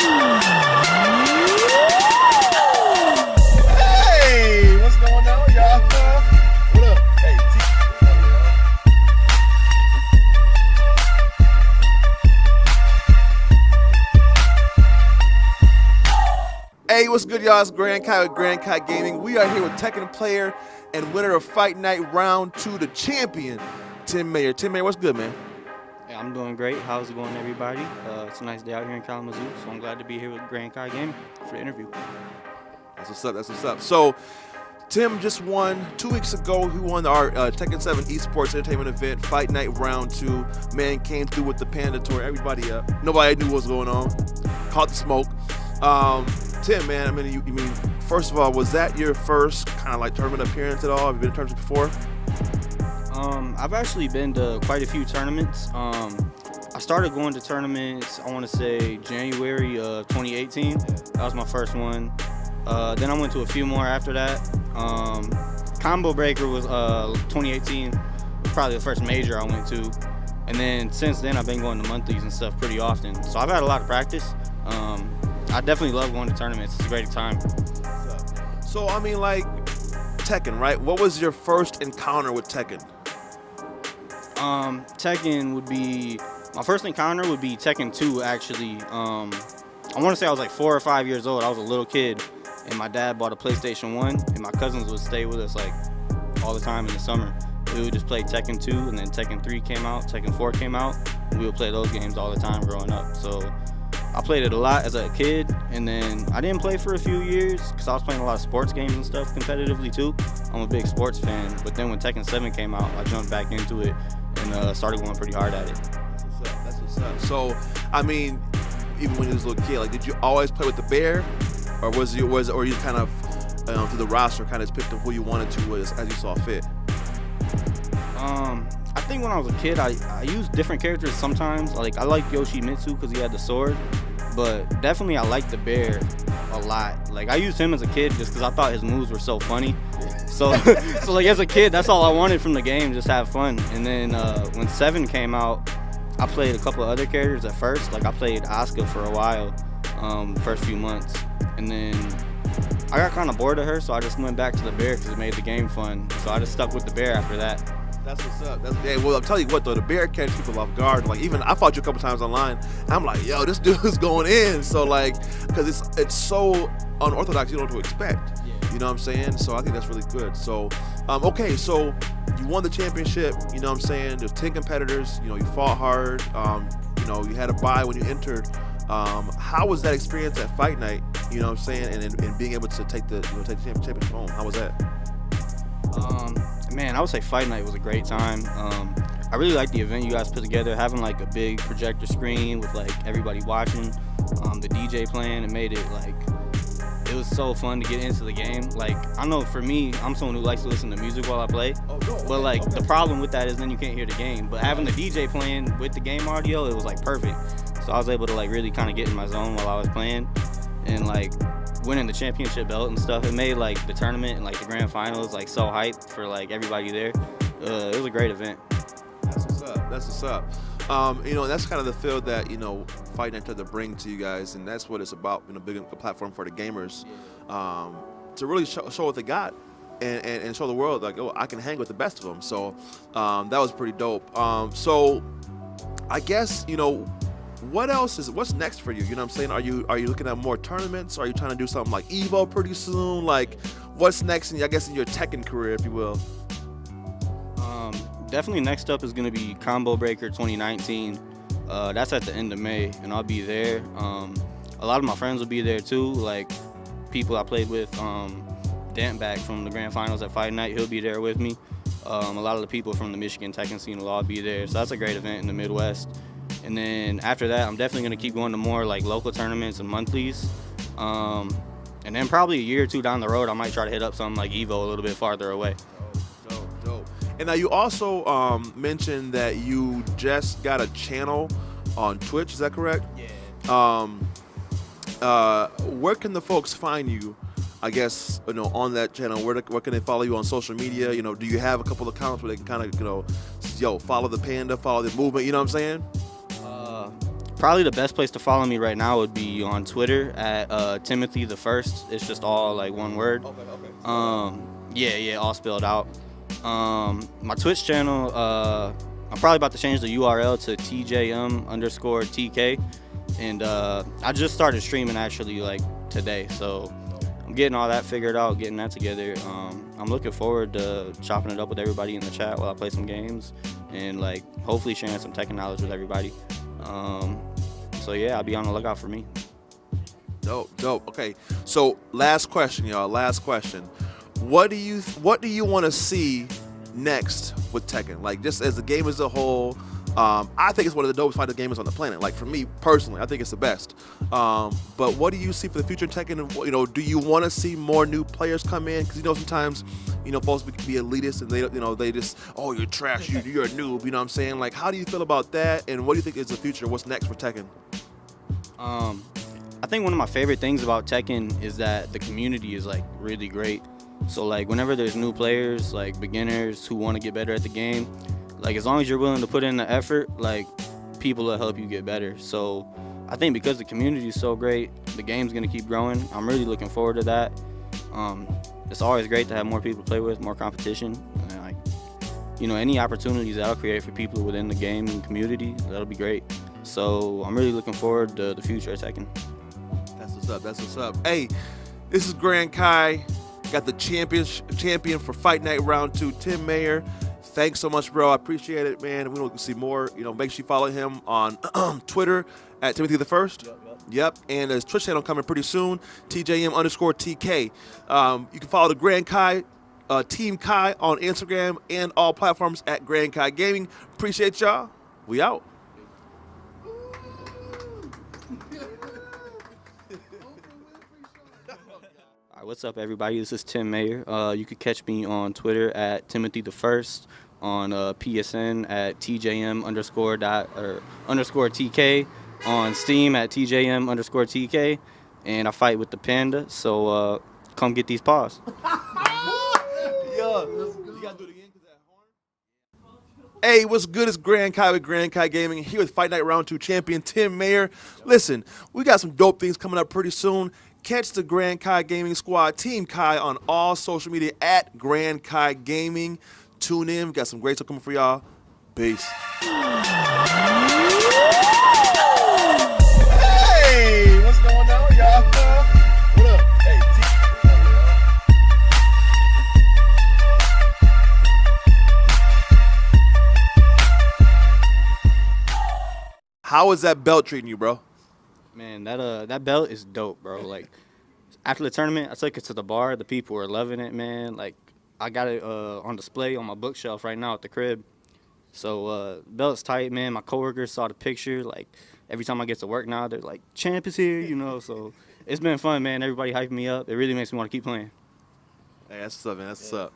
Hey, what's going on, y'all? What up? Hey, Hey, what's good, y'all? It's TEAMKAI with TEAMKAI Gaming. We are here with Tekken player and winner of Fight Night Round 2, the champion, Tim Mayer. Tim Mayer, what's good, man? Hey, I'm doing great. How's it going, everybody? It's a nice day out here in Kalamazoo, so I'm glad to be here with TEAMKAI Gaming for the interview. That's what's up. That's what's up. So, Tim just won 2 weeks ago. He won our Tekken 7 esports entertainment event, Fight Night Round 2. Man came through with the Panda Tour. Everybody up. Nobody knew what was going on. Caught the smoke. Tim, man, I mean, you mean, first of all, was that your first kind of like tournament appearance at all? Have you been to tournaments before? I've actually been to quite a few tournaments. I started going to tournaments, I want to say January of 2018. That was my first one. Then I went to a few more after that. Combo Breaker was 2018, probably the first major I went to. And then since then, I've been going to monthlies and stuff pretty often. So I've had a lot of practice. I definitely love going to tournaments. It's a great time. So, I mean, like, Tekken, right? What was your first encounter with Tekken? Tekken would be, my first encounter would be Tekken 2, actually. I want to say I was like 4 or 5 years old. I was a little kid, and my dad bought a PlayStation 1, and my cousins would stay with us like all the time in the summer. We would just play Tekken 2, and then Tekken 3 came out, Tekken 4 came out, and we would play those games all the time growing up. So I played it a lot as a kid, and then I didn't play for a few years because I was playing a lot of sports games and stuff competitively too. I'm a big sports fan, but then when Tekken 7 came out, I jumped back into it and started going pretty hard at it. That's what's up. That's what's up. So, I mean, even when you was a little kid, like, did you always play with the bear, or or you kind of through the roster kind of just picked up who you wanted to as you saw fit? I think when I was a kid, I used different characters sometimes. Like, I liked Yoshimitsu because he had the sword, but definitely I liked the bear a lot. Like, I used him as a kid just because I thought his moves were so funny. So, so like, as a kid, that's all I wanted from the game, just have fun. And then when 7 came out, I played a couple of other characters at first. Like, I played Asuka for a while, first few months. And then I got kind of bored of her, so I just went back to the bear because it made the game fun. So I just stuck with the bear after that. That's what's up. Hey, well, I'm telling you what, though, the bear catch people off guard. Like, even I fought you a couple times online, and I'm like, yo, this dude's going in. So, like, because it's so unorthodox, you don't know what to expect. Yeah. You know what I'm saying? So I think that's really good. So, okay, so you won the championship. You know what I'm saying? There's 10 competitors. You know, you fought hard. You know, you had a bye when you entered. How was that experience at Fight Night? You know what I'm saying? And being able to take the championship home. How was that? Man, I would say Fight Night was a great time. I really liked the event you guys put together, having like a big projector screen with like everybody watching, the DJ playing. It made it like, it was so fun to get into the game. Like, I know for me, I'm someone who likes to listen to music while I play, but like the problem with that is then you can't hear the game. But having the DJ playing with the game audio, it was like perfect. So I was able to like really kind of get in my zone while I was playing, and like winning the championship belt and stuff. It made like the tournament and like the grand finals like so hyped for like everybody there. It was a great event. That's what's up. That's what's up. You know, that's kind of the feel that, you know, Fight Night tried to bring to you guys, and that's what it's about. You know, building a platform for the gamers, to really show what they got, and show the world like, oh, I can hang with the best of them. So that was pretty dope. So I guess, you know, what's next for you? You know what I'm saying? Are you looking at more tournaments? Are you trying to do something like Evo pretty soon? Like, what's next in, I guess, in your Tekken career, if you will? Definitely next up is going to be Combo Breaker 2019. That's at the end of May, and I'll be there. A lot of my friends will be there too, like people I played with. Dantback from the grand finals at Fight Night, he'll be there with me. A lot of the people from the Michigan Tekken scene will all be there, so that's a great event in the Midwest. And then after that, I'm definitely going to keep going to more like local tournaments and monthlies. And then probably a year or two down the road, I might try to hit up something like Evo a little bit farther away. Dope. And now you also mentioned that you just got a channel on Twitch. Is that correct? Yeah. Where can the folks find you? I guess, you know, on that channel, where can they follow you on social media? You know, do you have a couple of accounts where they can kind of, you know, follow the panda, follow the movement? You know what I'm saying? Probably the best place to follow me right now would be on Twitter at Timothy the First. It's just all like one word. Yeah, all spelled out. My Twitch channel, I'm probably about to change the URL to TJM_TK, and I just started streaming actually like today, so I'm getting all that figured out, getting that together. I'm looking forward to chopping it up with everybody in the chat while I play some games, and like hopefully sharing some Tekken knowledge with everybody. So yeah, I'll be on the lookout for me. Dope. Okay, so last question, y'all. Last question. What do you want to see next with Tekken? Like, just as the game as a whole, I think it's one of the dopest fighting games on the planet. Like, for me personally, I think it's the best. But what do you see for the future in Tekken? You know, do you want to see more new players come in? Because sometimes folks can be elitist and they just, oh, you're trash, you're a noob. You know what I'm saying? Like, how do you feel about that? And what do you think is the future? What's next for Tekken? I think one of my favorite things about Tekken is that the community is like really great. So like whenever there's new players, like beginners who want to get better at the game, like as long as you're willing to put in the effort, like people will help you get better. So I think because the community is so great, the game's gonna keep growing. I'm really looking forward to that. It's always great to have more people to play with, more competition, and like any opportunities that'll create for people within the gaming community, that'll be great. So I'm really looking forward to the future of Tekken. That's what's up. Hey, this is Grand Kai. Got the champion for Fight Night Round 2, Tim Mayer. Thanks so much, bro. I appreciate it, man. We want to see more. Make sure you follow him on Twitter at Timothy the First. Yep. And his Twitch channel coming pretty soon, TJM_TK. You can follow the Grand Kai, TEAMKAI on Instagram and all platforms at Grand Kai Gaming. Appreciate y'all. We out. What's up, everybody? This is Tim Mayer. You can catch me on Twitter at Timothy the First, on PSN at TJM_TK, on Steam at TJM_TK, and I fight with the Panda. So come get these paws. You gotta do it again. Hey, what's good? It's Grand Kai with Grand Kai Gaming, here with Fight Night Round 2 champion Tim Mayer. Listen, we got some dope things coming up pretty soon. Catch the Grand Kai Gaming Squad, Team Kai, on all social media at Grand Kai Gaming. Tune in. We got some great stuff coming for y'all. Peace. Hey, what's going on, y'all? What up? Hey, how is that belt treating you, bro? Man, that belt is dope, bro. Like, after the tournament, I took it to the bar. The people were loving it, man. Like, I got it on display on my bookshelf right now at the crib. So, belt's tight, man. My coworkers saw the picture. Like, every time I get to work now, they're like, champ is here, So, it's been fun, man. Everybody hyping me up. It really makes me want to keep playing. Hey, that's what's up, man. That's what's up.